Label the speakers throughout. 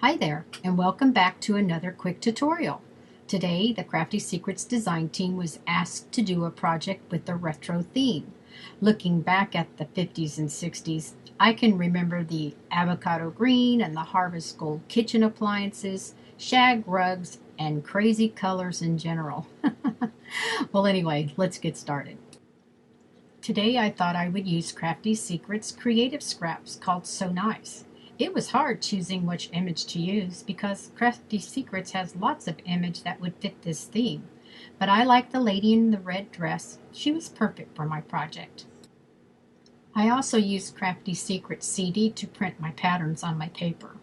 Speaker 1: Hi there, and welcome back to another quick tutorial. Today, the Crafty Secrets Design Team was asked to do a project with a retro theme. Looking back at the 50s and 60s, I can remember the avocado green and the harvest gold kitchen appliances, shag rugs, and crazy colors in general. Well, anyway, let's get started. Today I thought I would use Crafty Secrets creative scraps called So Nice. It was hard choosing which image to use because Crafty Secrets has lots of image that would fit this theme. But I like the lady in the red dress. She was perfect for my project. I also used Crafty Secrets CD to print my patterns on my paper.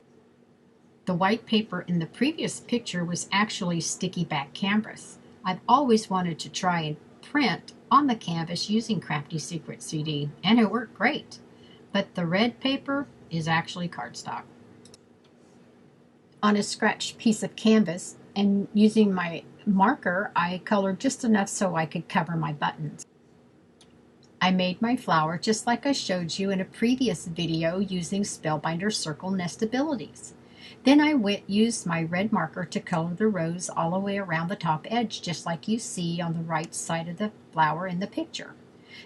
Speaker 1: The white paper in the previous picture was actually sticky back canvas. I've always wanted to try and print on the canvas using Crafty Secrets CD, and it worked great. But the red paper is actually cardstock. On a scratched piece of canvas, and using my marker, I colored just enough so I could cover my buttons. I made my flower just like I showed you in a previous video using Spellbinder Circle Nestabilities. Then I used my red marker to color the rose all the way around the top edge, just like you see on the right side of the flower in the picture.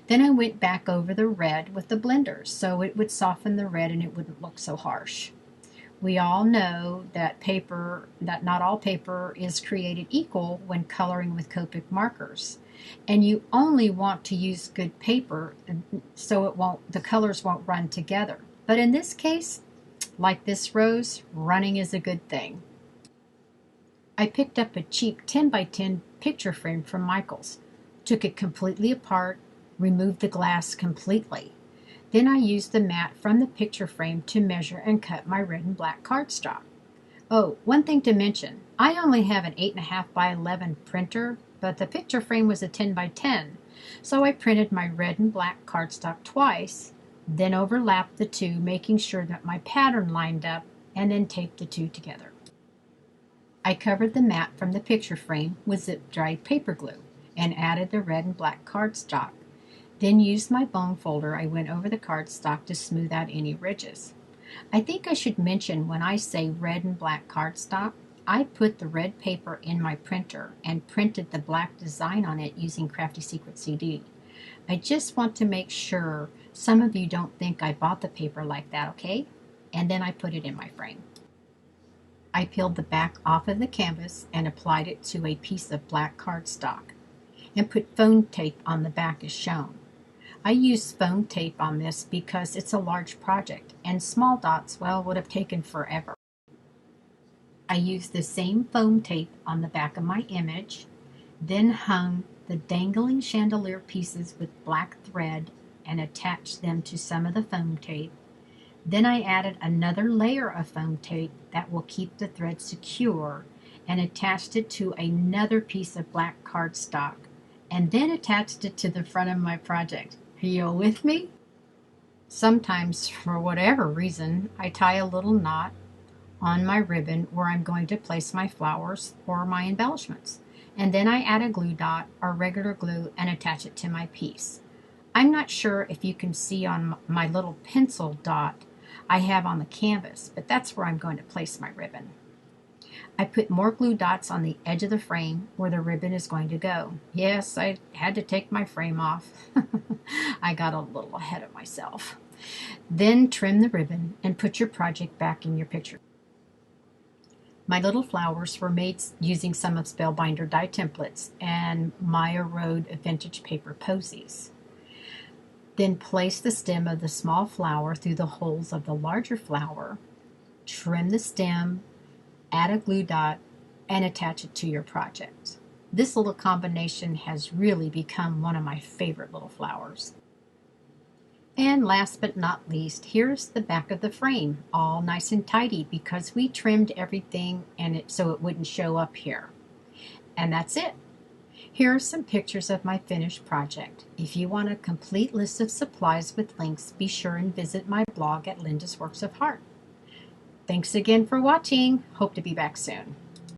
Speaker 1: Then I went back over the red with the blender so it would soften the red and it wouldn't look so harsh. We all know that not all paper is created equal when coloring with Copic markers. And you only want to use good paper so the colors won't run together. But in this case, like this rose, running is a good thing. I picked up a cheap 10 by 10 picture frame from Michael's, took it completely apart, removed the glass completely. Then I used the mat from the picture frame to measure and cut my red and black cardstock. Oh, one thing to mention, I only have an 8.5 by 11 printer, but the picture frame was a 10 by 10, so I printed my red and black cardstock twice, then overlapped the two, making sure that my pattern lined up, and then taped the two together. I covered the mat from the picture frame with zip-dried paper glue and added the red and black cardstock. Then used my bone folder. I went over the cardstock to smooth out any ridges. I think I should mention when I say red and black cardstock, I put the red paper in my printer and printed the black design on it using Crafty Secret CD. I just want to make sure some of you don't think I bought the paper like that, okay? And then I put it in my frame. I peeled the back off of the canvas and applied it to a piece of black cardstock and put foam tape on the back as shown. I used foam tape on this because it's a large project and small dots, well, would have taken forever. I used the same foam tape on the back of my image, then hung the dangling chandelier pieces with black thread and attached them to some of the foam tape. Then I added another layer of foam tape that will keep the thread secure and attached it to another piece of black cardstock and then attached it to the front of my project. Are you with me? Sometimes, for whatever reason, I tie a little knot on my ribbon where I'm going to place my flowers or my embellishments. And then I add a glue dot or regular glue and attach it to my piece. I'm not sure if you can see on my little pencil dot I have on the canvas, but that's where I'm going to place my ribbon. I put more glue dots on the edge of the frame where the ribbon is going to go. Yes, I had to take my frame off. I got a little ahead of myself. Then trim the ribbon and put your project back in your picture. My little flowers were made using some of Spellbinder die templates and Maya Road vintage paper posies. Then place the stem of the small flower through the holes of the larger flower, trim the stem, add a glue dot, and attach it to your project. This little combination has really become one of my favorite little flowers. And last but not least, here's the back of the frame, all nice and tidy because we trimmed everything so it wouldn't show up here. And that's it. Here are some pictures of my finished project. If you want a complete list of supplies with links, be sure and visit my blog at Linda's Works of Heart. Thanks again for watching. Hope to be back soon.